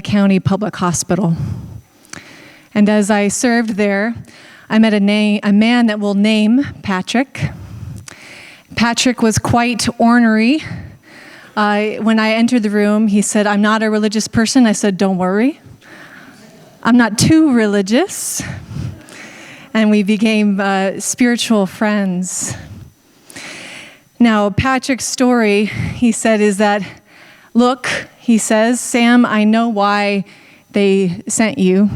County Public Hospital. And as I served there, I met a man that we'll name Patrick. Patrick was quite ornery. When I entered the room, he said, "I'm not a religious person." I said, "Don't worry. I'm not too religious." And we became spiritual friends. Now, Patrick's story, he said, is that, "Look," he says, "Sam, I know why they sent you."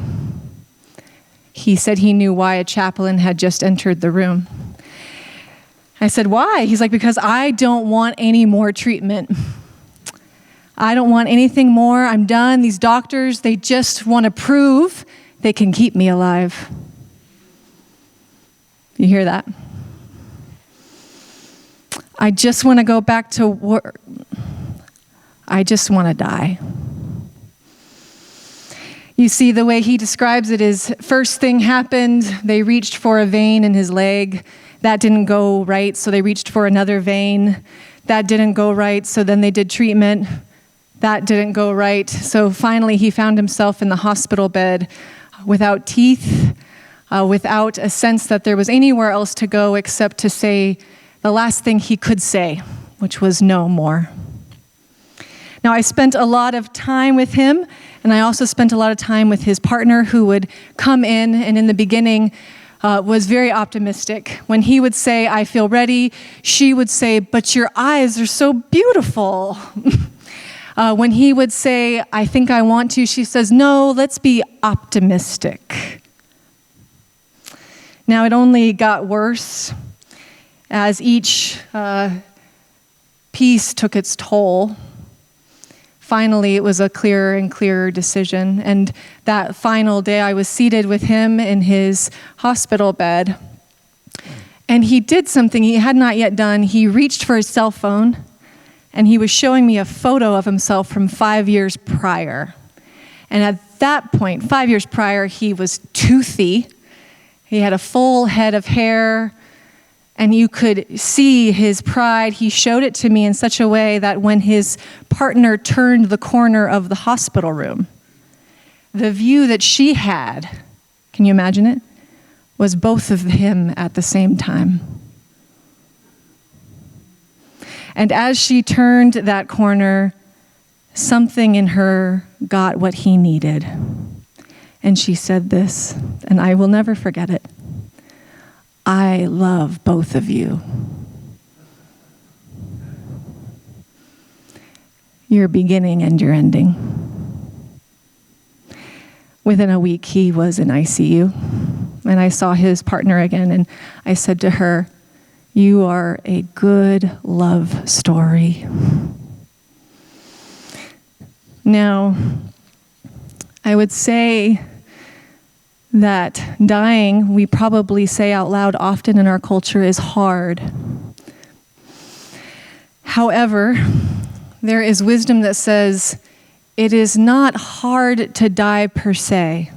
He said he knew why a chaplain had just entered the room. I said, "Why?" He's like, "Because I don't want any more treatment. I don't want anything more. I'm done. These doctors, they just want to prove they can keep me alive." You hear that? "I just want to go back to work. I just want to die." You see, the way he describes it is, first thing happened, they reached for a vein in his leg. That didn't go right, so they reached for another vein. That didn't go right, so then they did treatment. That didn't go right. So finally, he found himself in the hospital bed without teeth, without a sense that there was anywhere else to go except to say the last thing he could say, which was no more. Now, I spent a lot of time with him, and I also spent a lot of time with his partner, who would come in, and in the beginning was very optimistic. When he would say, "I feel ready," she would say, "But your eyes are so beautiful." When he would say, "I think I want to," she says, "No, let's be optimistic." Now, it only got worse as each piece took its toll. Finally, it was a clearer and clearer decision. And that final day, I was seated with him in his hospital bed. And he did something he had not yet done. He reached for his cell phone, and he was showing me a photo of himself from 5 years prior. And at that point, 5 years prior, he was toothy. He had a full head of hair, and you could see his pride. He showed it to me in such a way that when his partner turned the corner of the hospital room, the view that she had, can you imagine it, was both of him at the same time. And as she turned that corner, something in her got what he needed. And she said this, and I will never forget it: "I love both of you." Your beginning and your ending. Within a week, he was in ICU, and I saw his partner again, and I said to her, "You are a good love story." Now, I would say that dying, we probably say out loud often in our culture, is hard. However, there is wisdom that says it is not hard to die per se.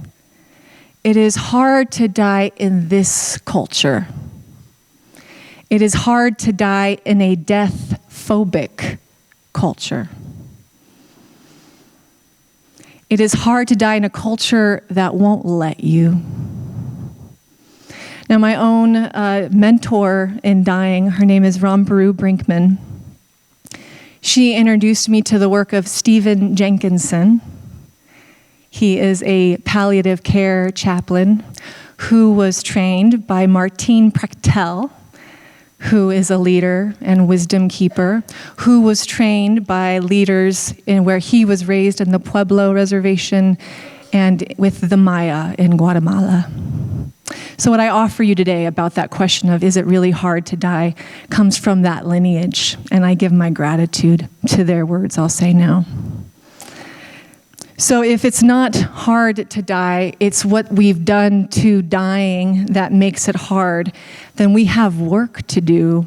It is hard to die in this culture. It is hard to die in a death-phobic culture. It is hard to die in a culture that won't let you. Now, my own mentor in dying, her name is Rambaru Brinkman. She introduced me to the work of Stephen Jenkinson. He is a palliative care chaplain who was trained by Martine Prechtel, who is a leader and wisdom keeper, who was trained by leaders in where he was raised in the Pueblo Reservation and with the Maya in Guatemala. So what I offer you today about that question of, is it really hard to die, comes from that lineage, and I give my gratitude to their words, I'll say now. So if it's not hard to die, it's what we've done to dying that makes it hard, then we have work to do.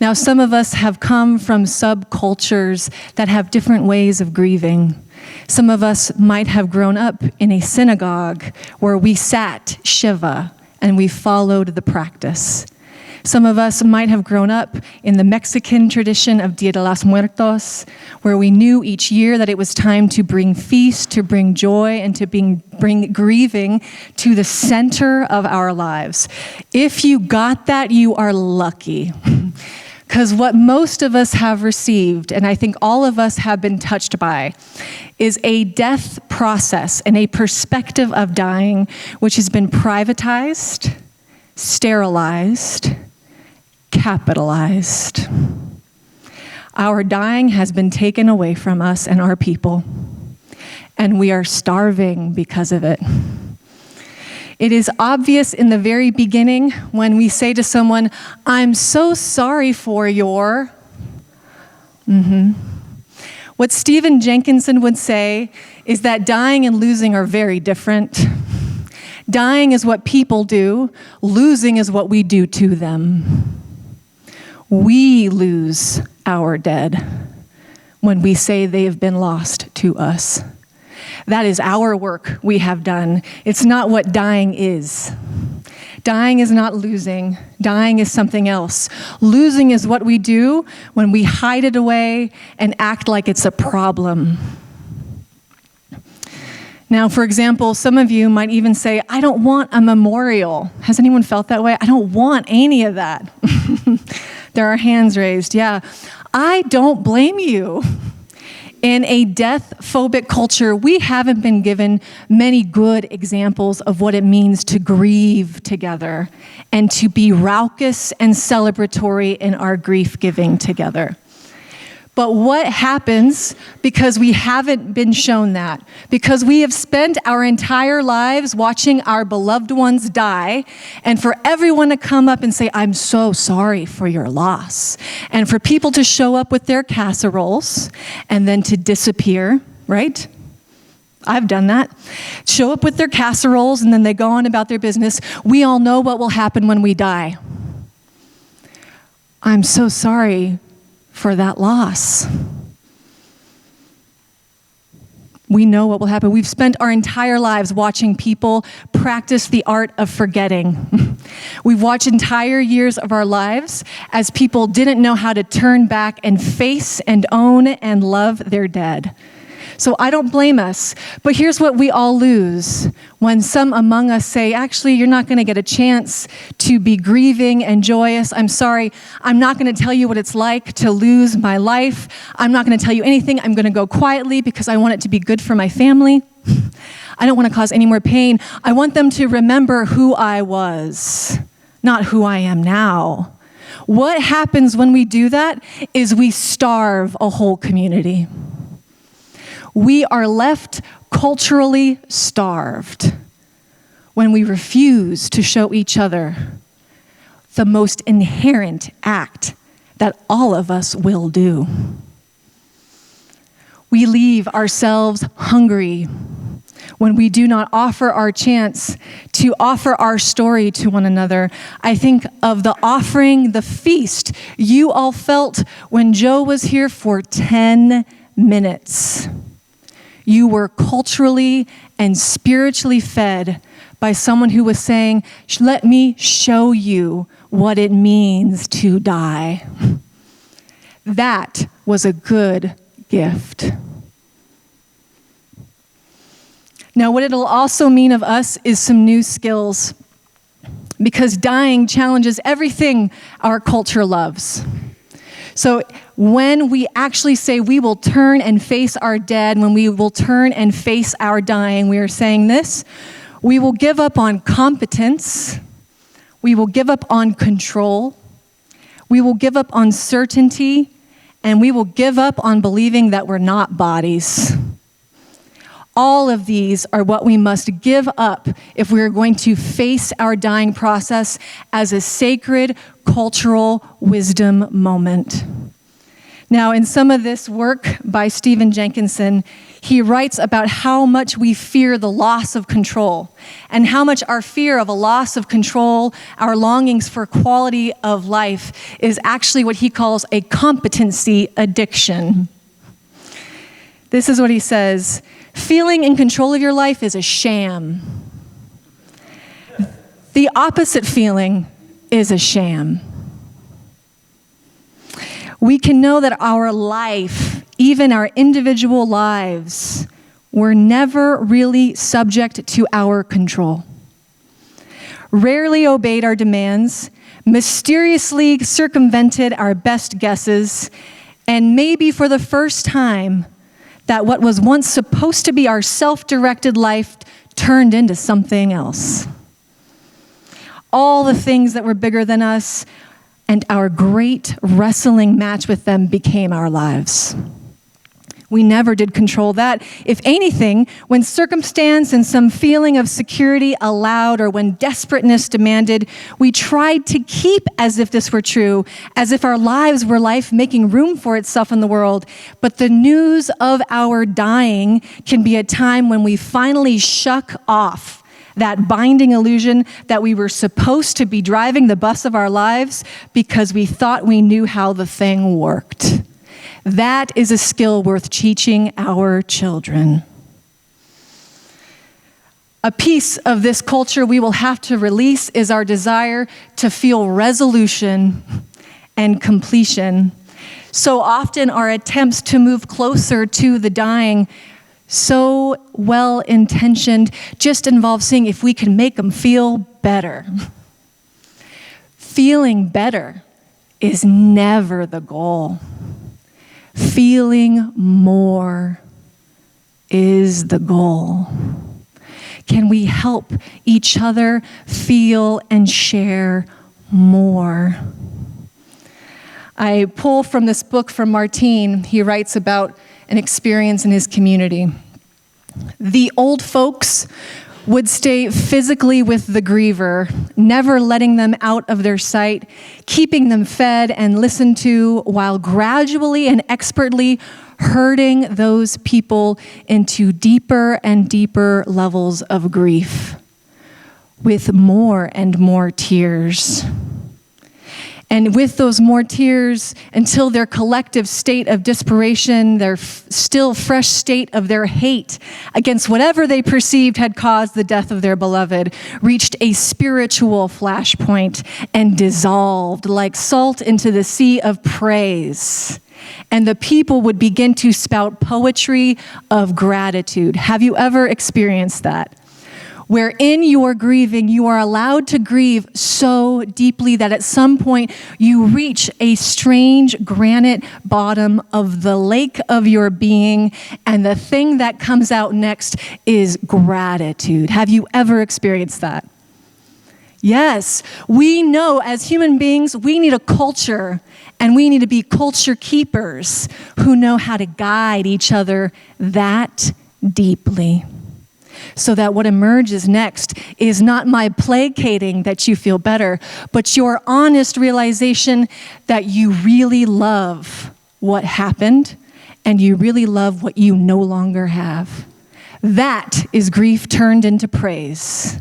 Now, some of us have come from subcultures that have different ways of grieving. Some of us might have grown up in a synagogue where we sat Shiva and we followed the practice. Some of us might have grown up in the Mexican tradition of Dia de los Muertos, where we knew each year that it was time to bring feast, to bring joy, and to bring grieving to the center of our lives. If you got that, you are lucky. Because what most of us have received, and I think all of us have been touched by, is a death process and a perspective of dying which has been privatized, sterilized, capitalized. Our dying has been taken away from us and our people, and we are starving because of it. It is obvious in the very beginning when we say to someone, "I'm so sorry for your..." What Stephen Jenkinson would say is that dying and losing are very different. Dying is what people do, losing is what we do to them. We lose our dead when we say they have been lost to us. That is our work we have done. It's not what dying is. Dying is not losing. Dying is something else. Losing is what we do when we hide it away and act like it's a problem. Now, for example, some of you might even say, "I don't want a memorial." Has anyone felt that way? I don't want any of that. There are hands raised. Yeah. I don't blame you. In a death-phobic culture, we haven't been given many good examples of what it means to grieve together and to be raucous and celebratory in our grief-giving together. But what happens because we haven't been shown that? Because we have spent our entire lives watching our beloved ones die, and for everyone to come up and say, "I'm so sorry for your loss," and for people to show up with their casseroles and then to disappear, right? I've done that. Show up with their casseroles and then they go on about their business. We all know what will happen when we die. I'm so sorry for that loss. We know what will happen. We've spent our entire lives watching people practice the art of forgetting. We've watched entire years of our lives as people didn't know how to turn back and face and own and love their dead. So I don't blame us, but here's what we all lose when some among us say, "Actually, you're not going to get a chance to be grieving and joyous. I'm sorry, I'm not going to tell you what it's like to lose my life. I'm not going to tell you anything. I'm going to go quietly because I want it to be good for my family. I don't want to cause any more pain. I want them to remember who I was, not who I am now." What happens when we do that is we starve a whole community. We are left culturally starved when we refuse to show each other the most inherent act that all of us will do. We leave ourselves hungry when we do not offer our chance to offer our story to one another. I think of the offering, the feast you all felt when Joe was here for 10 minutes. You were culturally and spiritually fed by someone who was saying, "Let me show you what it means to die." That was a good gift. Now, what it'll also mean of us is some new skills, because dying challenges everything our culture loves. So when we actually say we will turn and face our dead, when we will turn and face our dying, we are saying this: we will give up on competence, we will give up on control, we will give up on certainty, and we will give up on believing that we're not bodies. All of these are what we must give up if we are going to face our dying process as a sacred cultural wisdom moment. Now, in some of this work by Stephen Jenkinson, he writes about how much we fear the loss of control and how much our fear of a loss of control, our longings for quality of life, is actually what he calls a competency addiction. This is what he says: feeling in control of your life is a sham. The opposite feeling is a sham. we can know that our life, even our individual lives, were never really subject to our control. Rarely obeyed our demands, mysteriously circumvented our best guesses, and maybe for the first time, that what was once supposed to be our self-directed life turned into something else. All the things that were bigger than us and our great wrestling match with them became our lives. We never did control that. If anything, when circumstance and some feeling of security allowed or when desperateness demanded, we tried to keep as if this were true, as if our lives were life making room for itself in the world. But the news of our dying can be a time when we finally shuck off that binding illusion that we were supposed to be driving the bus of our lives because we thought we knew how the thing worked. That is a skill worth teaching our children. A piece of this culture we will have to release is our desire to feel resolution and completion. So often our attempts to move closer to the dying, so well-intentioned, just involve seeing if we can make them feel better. Feeling better is never the goal. Feeling more is the goal. Can we help each other feel and share more? I pull from this book from Martine. He writes about an experience in his community. The old folks would stay physically with the griever, never letting them out of their sight, keeping them fed and listened to, while gradually and expertly herding those people into deeper and deeper levels of grief, with more and more tears. And with those more tears, until their collective state of desperation, their still fresh state of their hate against whatever they perceived had caused the death of their beloved, reached a spiritual flashpoint and dissolved like salt into the sea of praise. And the people would begin to spout poetry of gratitude. Have you ever experienced that? Where in your grieving, you are allowed to grieve so deeply that at some point you reach a strange granite bottom of the lake of your being, and the thing that comes out next is gratitude. Have you ever experienced that? Yes, we know as human beings, we need a culture, and we need to be culture keepers who know how to guide each other that deeply. So that what emerges next is not my placating that you feel better, but your honest realization that you really love what happened and you really love what you no longer have. That is grief turned into praise.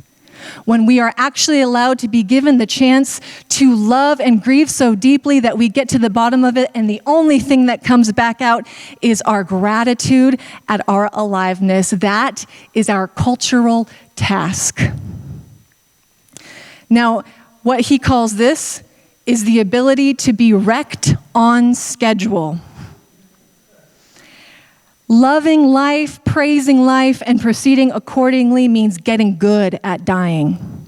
When we are actually allowed to be given the chance to love and grieve so deeply that we get to the bottom of it, and the only thing that comes back out is our gratitude at our aliveness. That is our cultural task. Now, what he calls this is the ability to be wrecked on schedule. Loving life, praising life, and proceeding accordingly means getting good at dying.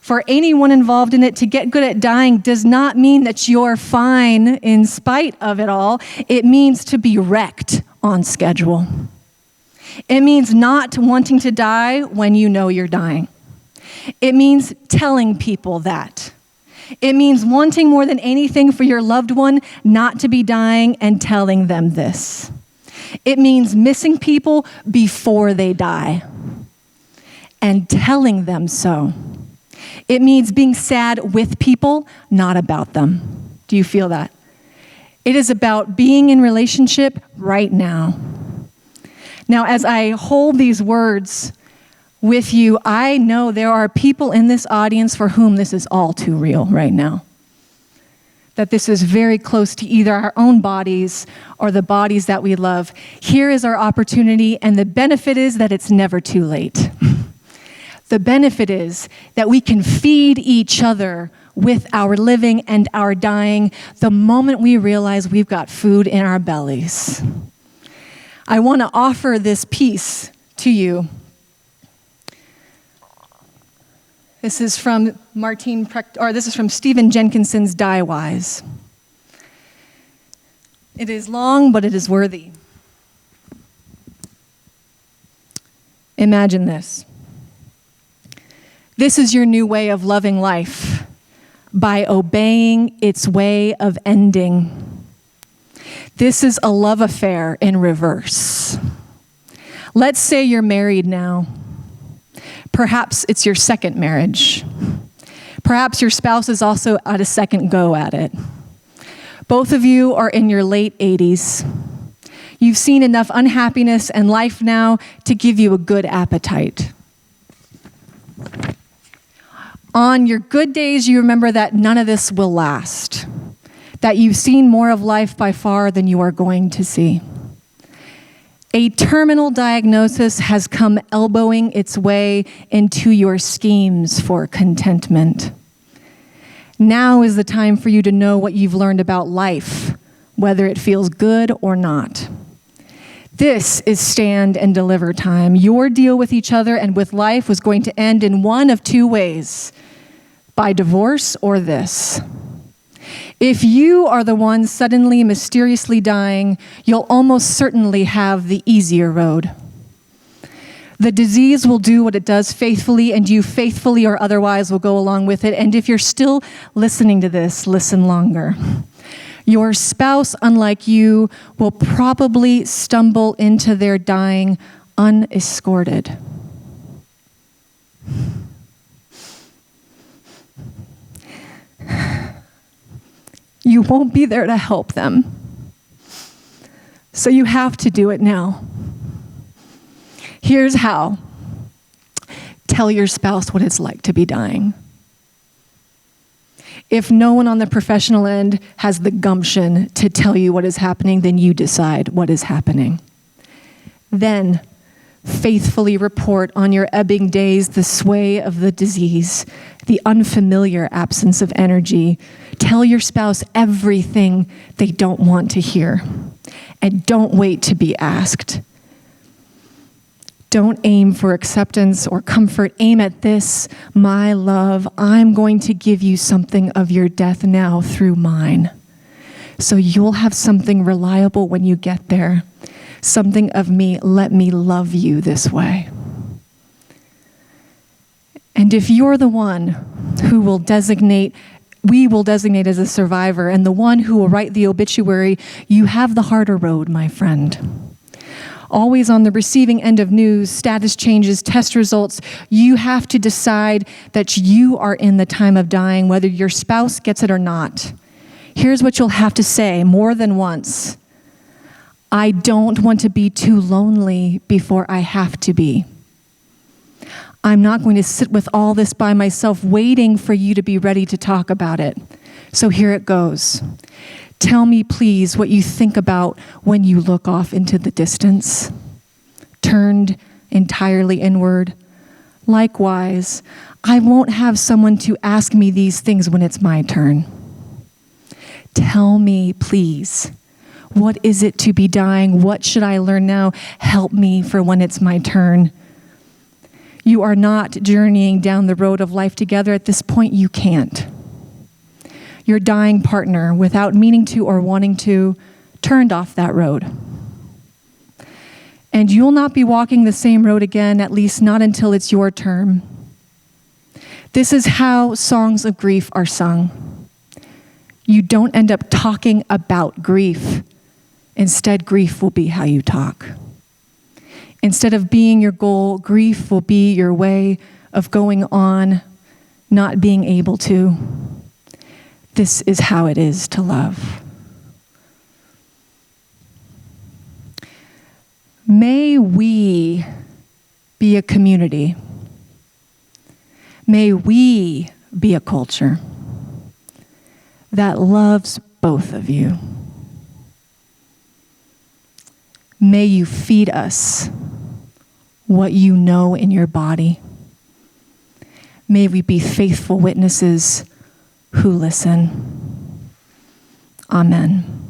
For anyone involved in it, to get good at dying does not mean that you're fine in spite of it all. It means to be wrecked on schedule. It means not wanting to die when you know you're dying. It means telling people that. It means wanting more than anything for your loved one not to be dying and telling them this. It means missing people before they die and telling them so. It means being sad with people, not about them. Do you feel that? It is about being in relationship right now. Now, as I hold these words with you, I know there are people in this audience for whom this is all too real right now. That this is very close to either our own bodies or the bodies that we love. Here is our opportunity, and the benefit is that it's never too late. The benefit is that we can feed each other with our living and our dying the moment we realize we've got food in our bellies. I want to offer this piece to you. This is from Stephen Jenkinson's Die Wise. It is long, but it is worthy. Imagine this. This is your new way of loving life, by obeying its way of ending. This is a love affair in reverse. Let's say you're married now. Perhaps it's your second marriage. Perhaps your spouse is also at a second go at it. Both of you are in your late 80s. You've seen enough unhappiness and life now to give you a good appetite. On your good days, you remember that none of this will last, that you've seen more of life by far than you are going to see. A terminal diagnosis has come elbowing its way into your schemes for contentment. Now is the time for you to know what you've learned about life, whether it feels good or not. This is stand and deliver time. Your deal with each other and with life was going to end in one of two ways, by divorce or this. If you are the one suddenly, mysteriously dying, you'll almost certainly have the easier road. The disease will do what it does faithfully, and you faithfully or otherwise will go along with it. And if you're still listening to this, listen longer. Your spouse, unlike you, will probably stumble into their dying unescorted. You won't be there to help them. So you have to do it now. Here's how. Tell your spouse what it's like to be dying. If no one on the professional end has the gumption to tell you what is happening, then you decide what is happening. Then, faithfully report on your ebbing days the sway of the disease, the unfamiliar absence of energy. Tell your spouse everything they don't want to hear. And don't wait to be asked. Don't aim for acceptance or comfort. Aim at this, my love. I'm going to give you something of your death now through mine. So you'll have something reliable when you get there. Something of me, let me love you this way. And if you're the one who will designate, we will designate as a survivor, and the one who will write the obituary, you have the harder road, my friend. Always on the receiving end of news, status changes, test results, you have to decide that you are in the time of dying, whether your spouse gets it or not. Here's what you'll have to say more than once. I don't want to be too lonely before I have to be. I'm not going to sit with all this by myself waiting for you to be ready to talk about it. So here it goes. Tell me, please, what you think about when you look off into the distance, turned entirely inward. Likewise, I won't have someone to ask me these things when it's my turn. Tell me, please, what is it to be dying? What should I learn now? Help me for when it's my turn. You are not journeying down the road of life together. At this point, you can't. Your dying partner, without meaning to or wanting to, turned off that road. And you'll not be walking the same road again, at least not until it's your turn. This is how songs of grief are sung. You don't end up talking about grief. Instead, grief will be how you talk. Instead of being your goal, grief will be your way of going on, not being able to. This is how it is to love. May we be a community. May we be a culture that loves both of you. May you feed us what you know in your body. May we be faithful witnesses who listen. Amen.